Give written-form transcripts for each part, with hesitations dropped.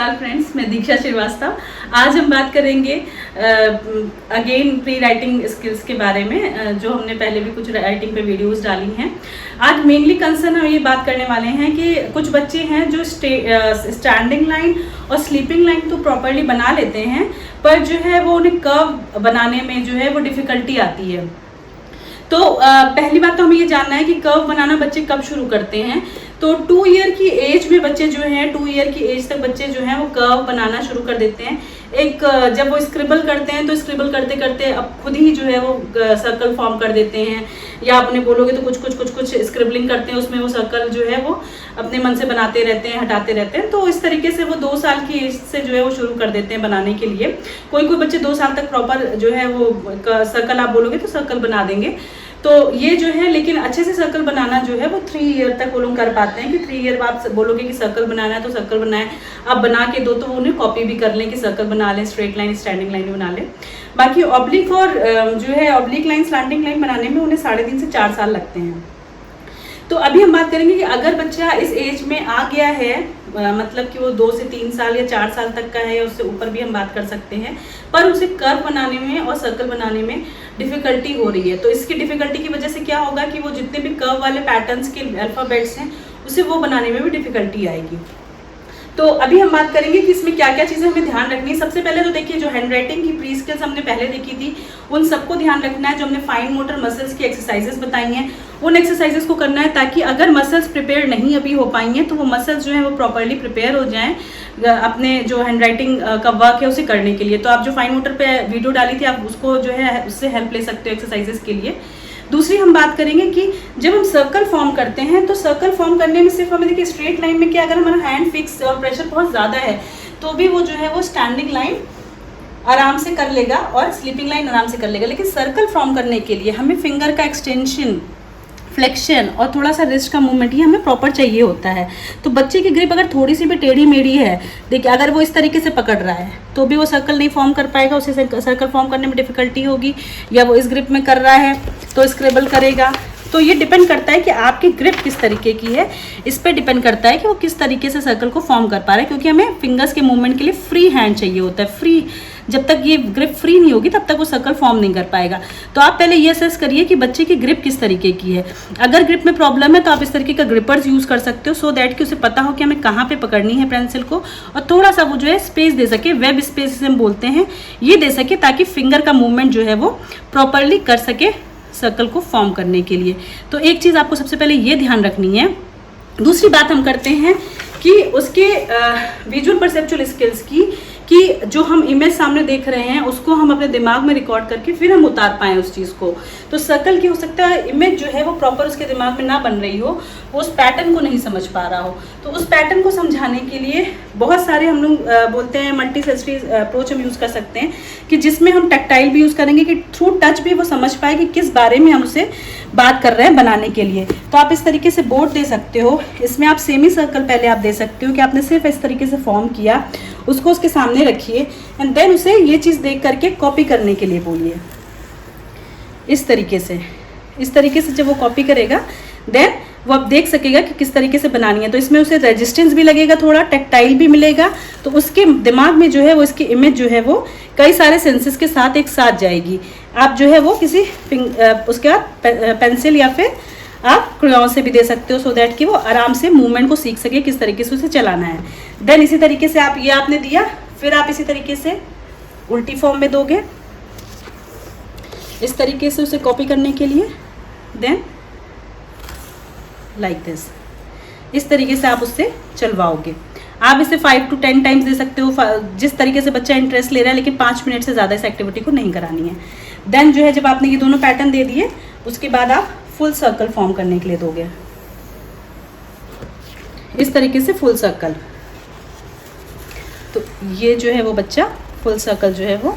नमस्कार फ्रेंड्स, मैं दीक्षा श्रीवास्तव। आज हम बात करेंगे अगेन प्री राइटिंग स्किल्स के बारे में, जो हमने पहले भी कुछ राइटिंग पे वीडियोस डाली हैं। आज मेनली कंसर्न हम ये बात करने वाले हैं कि कुछ बच्चे हैं जो स्टैंडिंग लाइन और स्लीपिंग लाइन तो प्रॉपरली बना लेते हैं, पर जो है वो उन्हें कर्व बनाने में जो है वो डिफ़िकल्टी आती है। तो पहली बात तो हमें ये जानना है कि कर्व बनाना बच्चे कब शुरू करते हैं। तो 2 ईयर की एज में बच्चे जो हैं 2 ईयर की एज तक बच्चे जो हैं वो कर्व बनाना शुरू कर देते हैं। एक जब वो स्क्रिबल करते हैं तो स्क्रिबल करते करते अब खुद ही जो है वो सर्कल फॉर्म कर देते हैं, या आपने बोलोगे तो कुछ स्क्रिबलिंग करते हैं, उसमें वो सर्कल जो है वो अपने मन से बनाते रहते हैं, हटाते रहते हैं। तो इस तरीके से वो 2 साल की एज से जो है वो शुरू कर देते हैं बनाने के लिए। कोई बच्चे 2 साल तक प्रॉपर जो है वो सर्कल आप बोलोगे तो सर्कल बना देंगे। तो ये जो है, लेकिन अच्छे से सर्कल बनाना जो है वो 3 ईयर तक वो लोग कर पाते हैं कि 3 ईयर बाद बोलोगे कि सर्कल बनाना है तो सर्कल बनाए, आप बना के दो तो वो उन्हें कॉपी भी कर लें कि सर्कल बना लें, स्ट्रेट लाइन स्टैंडिंग लाइन बना लें। बाकी ऑब्लिक और जो है ऑब्लिक लाइन स्लैंटिंग लाइन बनाने में उन्हें 3.5 से 4 साल लगते हैं। तो अभी हम बात करेंगे कि अगर बच्चा इस एज में आ गया है, मतलब कि वो 2 से 3 साल या 4 साल तक का है या उससे ऊपर भी हम बात कर सकते हैं, पर उसे कर्व बनाने में और सर्कल बनाने में डिफ़िकल्टी हो रही है। तो इसकी डिफ़िकल्टी की वजह से क्या होगा कि वो जितने भी कर्व वाले पैटर्न्स के अल्फ़ाबेट्स हैं उसे वो बनाने में भी डिफ़िकल्टी आएगी। तो अभी हम बात करेंगे कि इसमें क्या क्या चीज़ें हमें ध्यान रखनी है। सबसे पहले तो देखिए, जो हैंड राइटिंग की प्री स्किल्स हमने पहले देखी थी उन सबको ध्यान रखना है। जो हमने फाइन मोटर मसल्स की एक्सरसाइजेस बताई हैं उन एक्सरसाइजेस को करना है, ताकि अगर मसल्स प्रिपेयर नहीं अभी हो पाई हैं तो वो मसल्स जो है वो प्रॉपरली प्रिपेयर हो जाएं अपने जो हैंड राइटिंग का वर्क है उसे करने के लिए। तो आप जो फाइन मोटर पे वीडियो डाली थी आप उसको जो है उससे हेल्प ले सकते हो एक्सरसाइजेस के लिए। दूसरी हम बात करेंगे कि जब हम सर्कल फॉर्म करते हैं तो सर्कल फॉर्म करने में सिर्फ हमें देखिए स्ट्रेट लाइन में क्या, अगर हमारा हैंड फिक्स और प्रेशर बहुत ज़्यादा है तो भी वो जो है वो स्टैंडिंग लाइन आराम से कर लेगा और स्लीपिंग लाइन आराम से कर लेगा। लेकिन सर्कल फॉर्म करने के लिए हमें फिंगर का एक्सटेंशन, फ्लेक्शन और थोड़ा सा रिस्ट का मूवमेंट ही हमें प्रॉपर चाहिए होता है। तो बच्चे की ग्रिप अगर थोड़ी सी भी टेढ़ी मेढ़ी है, देखिए अगर वो इस तरीके से पकड़ रहा है तो भी वो सर्कल नहीं फॉर्म कर पाएगा, उसे सर्कल फॉर्म करने में डिफ़िकल्टी होगी। या वो इस ग्रिप में कर रहा है तो स्क्रिबल करेगा। तो ये डिपेंड करता है कि आपकी ग्रिप किस तरीके की है, इस पर डिपेंड करता है कि वो किस तरीके से सर्कल को फॉर्म कर पा रहा है, क्योंकि हमें फिंगर्स के मूवमेंट के लिए फ्री हैंड चाहिए होता है। फ्री, जब तक ये ग्रिप फ्री नहीं होगी तब तक वो सर्कल फॉर्म नहीं कर पाएगा। तो आप पहले ये असेस करिए कि बच्चे की ग्रिप किस तरीके की है। अगर ग्रिप में प्रॉब्लम है तो आप इस तरीके का ग्रिपर्स यूज़ कर सकते हो, सो दैट कि उसे पता हो कि हमें कहाँ पे पकड़नी है पेंसिल को, और थोड़ा सा वो जो है स्पेस दे सके, वेब स्पेस हम बोलते हैं, ये दे सके ताकि फिंगर का मूवमेंट जो है वो प्रॉपरली कर सके सर्कल को फॉर्म करने के लिए। तो एक चीज़ आपको सबसे पहले ये ध्यान रखनी है। दूसरी बात हम करते हैं कि उसके विजुअल परसेप्चुअल स्किल्स की, कि जो हम इमेज सामने देख रहे हैं उसको हम अपने दिमाग में रिकॉर्ड करके फिर हम उतार पाएँ उस चीज़ को। तो सर्कल की हो सकता है इमेज जो है वो प्रॉपर उसके दिमाग में ना बन रही हो, वो उस पैटर्न को नहीं समझ पा रहा हो। तो उस पैटर्न को समझाने के लिए बहुत सारे हम लोग बोलते हैं मल्टी सेंसरी अप्रोच हम यूज़ कर सकते हैं, कि जिसमें हम टैक्टाइल भी यूज़ करेंगे कि थ्रू टच भी वो समझ पाए कि किस बारे में हम उसे बात कर रहे हैं बनाने के लिए। तो आप इस तरीके से बोर्ड दे सकते हो, इसमें आप सेमी सर्कल पहले आप दे सकते हो कि आपने सिर्फ इस तरीके से फॉर्म किया, उसको उसके सामने रखिए एंड देन उसे ये चीज़ देख करके कॉपी करने के लिए बोलिए। इस तरीके से जब वो कॉपी करेगा देन वो अब देख सकेगा कि किस तरीके से बनानी है। तो इसमें उसे रेजिस्टेंस भी लगेगा, थोड़ा टैक्टाइल भी मिलेगा, तो उसके दिमाग में जो है वो इसकी इमेज जो है वो कई सारे सेंसेस के साथ एक साथ जाएगी। आप जो है वो किसी उसके बाद पेंसिल या फिर आप क्रेयॉन से भी दे सकते हो, सो दैट कि वो आराम से मूवमेंट को सीख सके किस तरीके से उसे चलाना है। देन इसी तरीके से आप ये आपने दिया, फिर आप इसी तरीके से उल्टी फॉर्म में दोगे इस तरीके से उसे कॉपी करने के लिए। देन लाइक दिस, इस तरीके से आप उससे चलवाओगे। आप इसे 5 to 10 टाइम्स दे सकते हो, जिस तरीके से बच्चा इंटरेस्ट ले रहा है, लेकिन 5 मिनट से ज़्यादा इस एक्टिविटी को नहीं करानी है। देन जो है जब आपने ये दोनों पैटर्न दे दिए उसके बाद आप फुल सर्कल फॉर्म करने के लिए दोगे, इस तरीके से फुल सर्कल। तो ये जो है वो बच्चा फुल सर्कल जो है वो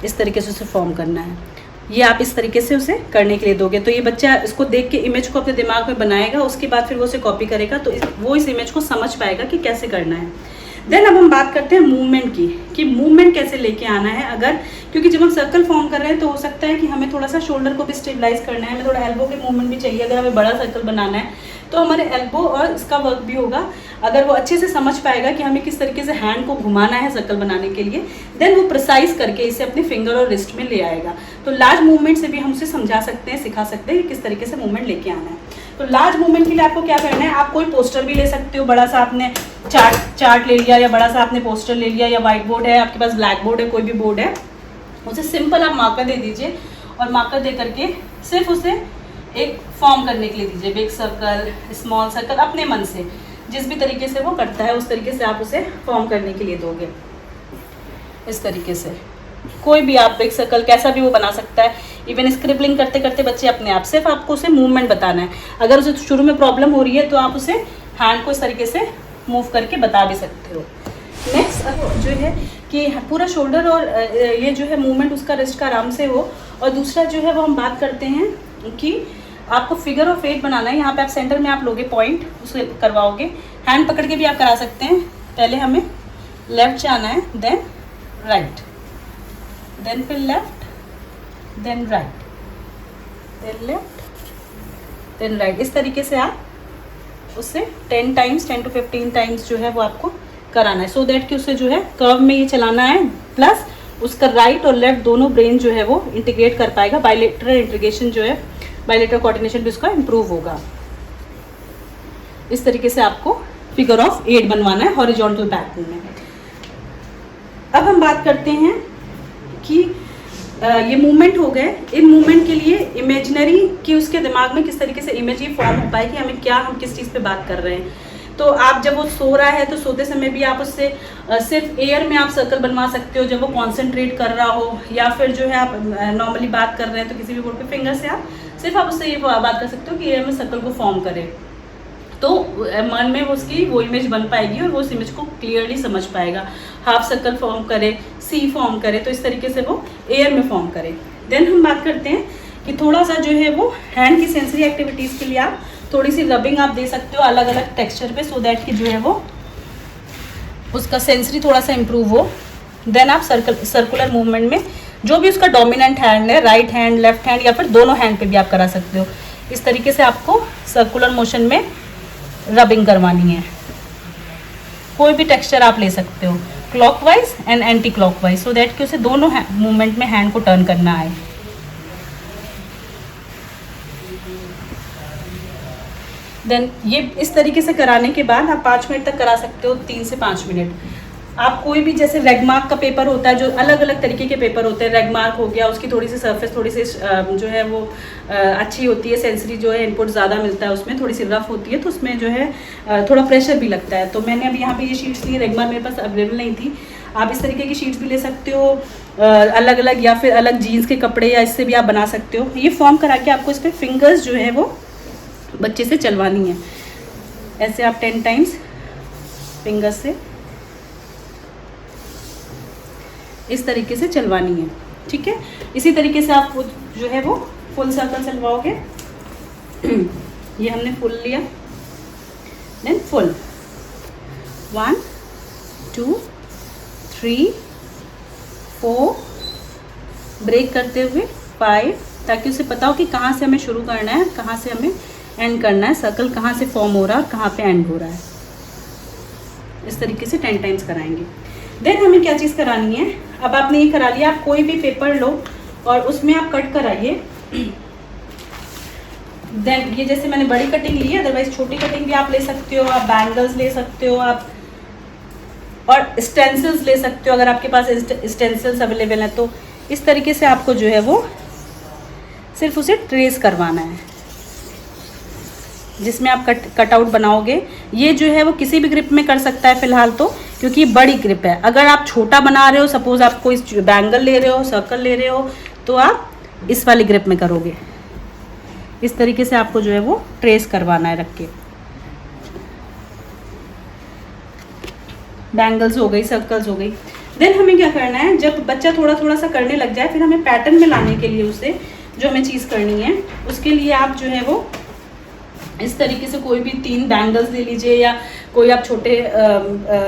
इस तरीके से उसे फॉर्म करना है, ये आप इस तरीके से उसे करने के लिए दोगे। तो ये बच्चा इसको देख के इमेज को अपने दिमाग में बनाएगा, उसके बाद फिर वो उसे कॉपी करेगा, तो वो इस इमेज को समझ पाएगा कि कैसे करना है। देन अब हम बात करते हैं मूवमेंट की, कि मूवमेंट कैसे लेके आना है। अगर क्योंकि जब हम सर्कल फॉर्म कर रहे हैं तो हो सकता है कि हमें थोड़ा सा शोल्डर को भी स्टेबलाइज करना है, हमें थोड़ा एल्बो के मूवमेंट भी चाहिए अगर हमें बड़ा सर्कल बनाना है, तो हमारे एल्बो और इसका वर्क भी होगा। अगर वो अच्छे से समझ पाएगा कि हमें किस तरीके से हैंड को घुमाना है सर्कल बनाने के लिए, देन वो प्रिसाइज करके इसे अपने फिंगर और रिस्ट में ले आएगा। तो लार्ज मूवमेंट से भी हम उसे समझा सकते हैं, सिखा सकते हैं कि किस तरीके से मूवमेंट लेके आना है। तो लार्ज मूवमेंट के लिए आपको क्या करना है, आप कोई पोस्टर भी ले सकते हो, बड़ा सा आपने चार्ट ले लिया या बड़ा सा आपने पोस्टर ले लिया, या व्हाइट बोर्ड है आपके पास, ब्लैक बोर्ड है, कोई भी बोर्ड है, उसे सिंपल आप मार्कर दे दीजिए और मार्कर दे करके सिर्फ उसे एक फॉर्म करने के लिए दीजिए, बिग सर्कल, स्मॉल सर्कल, अपने मन से जिस भी तरीके से वो करता है उस तरीके से आप उसे फॉर्म करने के लिए दोगे। इस तरीके से कोई भी आप बिग सर्कल कैसा भी वो बना सकता है। इवन स्क्रिबलिंग करते करते बच्चे अपने आप, सिर्फ आपको उसे मूवमेंट बताना है। अगर उसे शुरू में प्रॉब्लम हो रही है तो आप उसे हैंड को इस तरीके से मूव करके बता भी सकते हो। नेक्स्ट जो है कि पूरा शोल्डर और ये जो है मूवमेंट उसका रिस्ट का आराम से हो। और दूसरा जो है वो हम बात करते हैं कि आपको फिगर ऑफ 8 बनाना है। यहाँ पे आप सेंटर में आप लोगे पॉइंट, उसे करवाओगे। हैंड पकड़ के भी आप करा सकते हैं। पहले हमें लेफ्ट जाना है, देन राइट, देन फिर left, then right, then left, then right. इस तरीके से आप उससे 10 टाइम्स 10 to 15 टाइम्स जो है वो आपको कराना है, सो दैट कि उससे जो है कर्व में ये चलाना है, प्लस उसका राइट और लेफ्ट दोनों ब्रेन जो है वो इंटीग्रेट कर पाएगा। बायलेटरल इंटीग्रेशन जो है, बायलेटरल कोऑर्डिनेशन भी उसका इम्प्रूव होगा। इस तरीके से आपको फिगर ऑफ 8 बनवाना है हॉरिजॉन्टल पैटर्न में। अब हम बात करते हैं कि ये मूवमेंट हो गए। इन मूवमेंट के लिए इमेजिनरी कि उसके दिमाग में किस तरीके से इमेज ये फॉर्म हो पाए कि हमें क्या, हम किस चीज़ पे बात कर रहे हैं। तो आप जब वो सो रहा है तो सोते समय भी आप उससे सिर्फ एयर में आप सर्कल बनवा सकते हो जब वो कॉन्सेंट्रेट कर रहा हो, या फिर जो है आप नॉर्मली बात कर रहे हैं तो किसी भी बोर्ड पे फिंगर से आप सिर्फ आप उससे ये बात कर सकते हो कि एयर में सर्कल को फॉर्म करे। तो मन में उसकी वो इमेज बन पाएगी और वो उस इमेज को क्लियरली समझ पाएगा। हाफ सर्कल फॉर्म करे, सी फॉर्म करे, तो इस तरीके से वो एयर में फॉर्म करे। देन हम बात करते हैं कि थोड़ा सा जो है वो हैंड की सेंसरी एक्टिविटीज़ के लिए आप थोड़ी सी रबिंग आप दे सकते हो अलग अलग टेक्सचर पे, सो दैट कि जो है वो उसका सेंसरी थोड़ा सा इम्प्रूव हो। देन आप सर्कुलर मूवमेंट में जो भी उसका डोमिनेंट हैंड है, राइट हैंड, लेफ्ट हैंड, या फिर दोनों हैंड पे भी आप करा सकते हो। इस तरीके से आपको सर्कुलर मोशन में रबिंग करवानी है। कोई भी टेक्सचर आप ले सकते हो, clockwise and anti clockwise, so that कि उसे दोनों मूवमेंट में हैंड को टर्न करना है। देन ये इस तरीके से कराने के बाद आप 5 मिनट तक करा सकते हो, 3 से 5 मिनट। आप कोई भी जैसे रेगमार्क का पेपर होता है, जो अलग अलग तरीके के पेपर होते हैं, रेगमार्क हो गया, उसकी थोड़ी सी सरफेस थोड़ी सी जो है वो अच्छी होती है, सेंसरी जो है इनपुट ज़्यादा मिलता है, उसमें थोड़ी सी रफ होती है, तो उसमें जो है थोड़ा प्रेशर भी लगता है। तो मैंने अभी यहाँ पे ये शीट्स ली, रेगमार्क मेरे पास अवेलेबल नहीं थी। आप इस तरीके की शीट्स भी ले सकते हो अलग अलग, या फिर अलग जीन्स के कपड़े या इससे भी आप बना सकते हो। ये फॉर्म करा के आपको इस पर फिंगर्स जो है वो बच्चे से चलवानी है। ऐसे आप 10 टाइम्स फिंगर्स से इस तरीके से चलवानी है, ठीक है। इसी तरीके से आप जो है वो फुल सर्कल चलवाओगे। ये हमने फुल लिया, देन फुल 1 2 3 4, ब्रेक करते हुए 5, ताकि उसे पता हो कि कहाँ से हमें शुरू करना है, कहाँ से हमें एंड करना है, सर्कल कहाँ से फॉर्म हो रहा है और कहाँ पे एंड हो रहा है। इस तरीके से 10 टाइम्स कराएंगे। देन हमें क्या चीज़ करानी है, अब आपने ये करा लिया, आप कोई भी पेपर लो और उसमें आप कट कराइए। देन ये जैसे मैंने बड़ी कटिंग ली है, अदरवाइज छोटी कटिंग भी आप ले सकते हो, आप बैंगल्स ले सकते हो, आप और स्टेंसिल्स ले सकते हो अगर आपके पास स्टेंसिल्स अवेलेबल हैं। तो इस तरीके से आपको जो है वो सिर्फ उसे ट्रेस करवाना है, जिसमें आप कट आउट बनाओगे। ये जो है वो किसी भी ग्रिप में कर सकता है फिलहाल तो, क्योंकि ये बड़ी ग्रिप है। अगर आप छोटा बना रहे हो, सपोज आप कोई बैंगल ले रहे हो, सर्कल ले रहे हो, तो आप इस वाली ग्रिप में करोगे। इस तरीके से आपको जो है वो ट्रेस करवाना है रख के। बैंगल्स हो गई, सर्कल्स हो गई। देन हमें क्या करना है, जब बच्चा थोड़ा थोड़ा सा करने लग जाए, फिर हमें पैटर्न में लाने के लिए उसे जो हमें चीज़ करनी है, उसके लिए आप जो है वो इस तरीके से कोई भी 3 बैंगल्स ले लीजिए, या कोई आप छोटे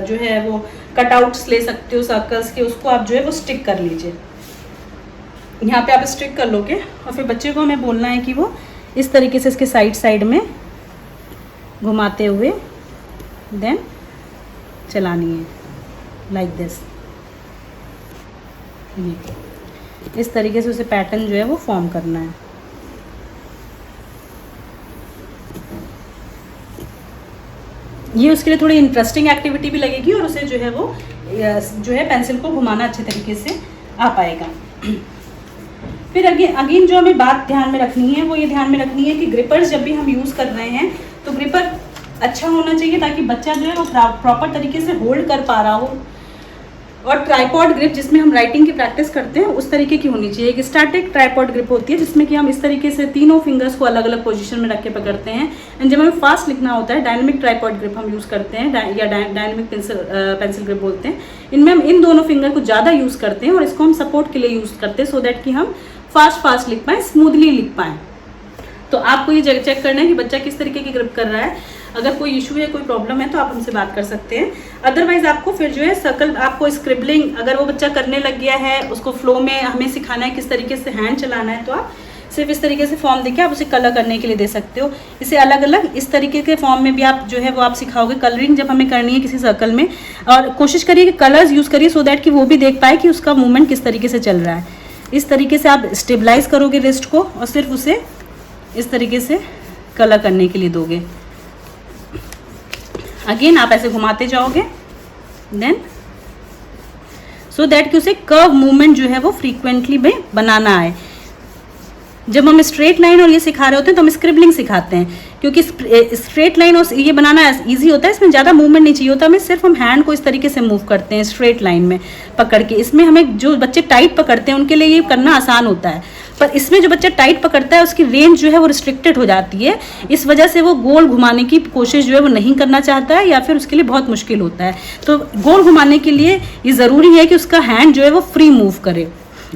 जो है वो कटआउट्स ले सकते हो सर्कल्स के, उसको आप जो है वो स्टिक कर लीजिए। यहाँ पे आप स्टिक कर लोगे और फिर बच्चे को हमें बोलना है कि वो इस तरीके से इसके साइड में घुमाते हुए देन चलानी है लाइक दिस। इस तरीके से उसे पैटर्न जो है वो फॉर्म करना है। ये उसके लिए थोड़ी इंटरेस्टिंग एक्टिविटी भी लगेगी और उसे जो है वो जो है पेंसिल को घुमाना अच्छे तरीके से आ पाएगा। फिर अगेन जो हमें बात ध्यान में रखनी है वो ये ध्यान में रखनी है कि ग्रिपर्स जब भी हम यूज़ कर रहे हैं तो ग्रिपर अच्छा होना चाहिए ताकि बच्चा जो है वो प्रॉपर तरीके से होल्ड कर पा रहा हो। और ट्राइपॉड ग्रिप जिसमें हम राइटिंग की प्रैक्टिस करते हैं उस तरीके की होनी चाहिए। एक स्टैटिक ट्राइपॉड ग्रिप होती है जिसमें कि हम इस तरीके से तीनों फिंगर्स को अलग अलग पोजीशन में रख के पकड़ते हैं। एंड जब हमें फास्ट लिखना होता है डायनेमिक ट्राइपॉड ग्रिप हम यूज़ करते हैं या डायनेमिक पेंसिल ग्रिप बोलते हैं। इनमें हम इन दोनों फिंगर को ज़्यादा यूज़ करते हैं और इसको हम सपोर्ट के लिए यूज़ करते हैं सो दैट कि हम फास्ट लिख पाएँ, स्मूथली लिख पाएँ। तो आपको ये चेक करना है कि बच्चा किस तरीके की ग्रिप कर रहा है। अगर कोई इशू है, कोई प्रॉब्लम है तो आप हमसे बात कर सकते हैं। अदरवाइज आपको फिर जो है सर्कल, आपको स्क्रिबलिंग अगर वो बच्चा करने लग गया है, उसको फ्लो में हमें सिखाना है किस तरीके से हैंड चलाना है, तो आप सिर्फ इस तरीके से फॉर्म देके आप उसे कलर करने के लिए दे सकते हो। इसे अलग अलग इस तरीके के फॉर्म में भी आप जो है वो आप सिखाओगे। कलरिंग जब हमें करनी है किसी सर्कल में, और कोशिश करिए कि कलर्स यूज़ करिए सो दैट कि वो भी देख पाए कि उसका मूवमेंट किस तरीके से चल रहा है। इस तरीके से आप स्टेबलाइज करोगे रिस्ट को और सिर्फ उसे इस तरीके से कलर करने के लिए दोगे। अगेन आप ऐसे घुमाते जाओगे देन सो दैट कि उसे कर्व मूवमेंट जो है वो फ्रीक्वेंटली में बनाना है। जब हम स्ट्रेट लाइन और ये सिखा रहे होते हैं तो हम स्क्रिबलिंग सिखाते हैं, क्योंकि स्ट्रेट लाइन और ये बनाना इजी होता है, इसमें ज़्यादा मूवमेंट नहीं चाहिए होता। हमें सिर्फ हम हैंड को इस तरीके से मूव करते हैं स्ट्रेट लाइन में पकड़ के। इसमें हमें जो बच्चे टाइट पकड़ते हैं उनके लिए ये करना आसान होता है, पर इसमें जो बच्चा टाइट पकड़ता है उसकी रेंज जो है वो रिस्ट्रिक्टेड हो जाती है। इस वजह से वो गोल घुमाने की कोशिश जो है वो नहीं करना चाहता है या फिर उसके लिए बहुत मुश्किल होता है। तो गोल घुमाने के लिए ये ज़रूरी है कि उसका हैंड जो है वो फ्री मूव करे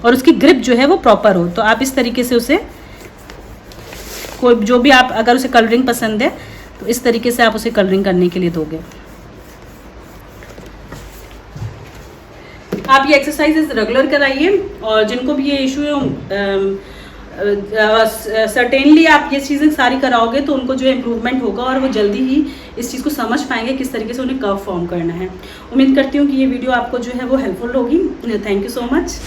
और उसकी ग्रिप जो है वो प्रॉपर हो। तो आप इस तरीके से उसे कोई जो भी आप, अगर उसे कलरिंग पसंद है तो इस तरीके से आप उसे कलरिंग करने के लिए दोगे। आप ये एक्सरसाइजेस रेगुलर कराइए और जिनको भी ये इशू है सर्टेनली आप ये चीज़ें सारी कराओगे तो उनको जो इम्प्रूवमेंट होगा और वो जल्दी ही इस चीज़ को समझ पाएंगे किस तरीके से उन्हें कर्व फॉर्म करना है। उम्मीद करती हूँ कि ये वीडियो आपको जो है वो हेल्पफुल होगी। Thank you so much.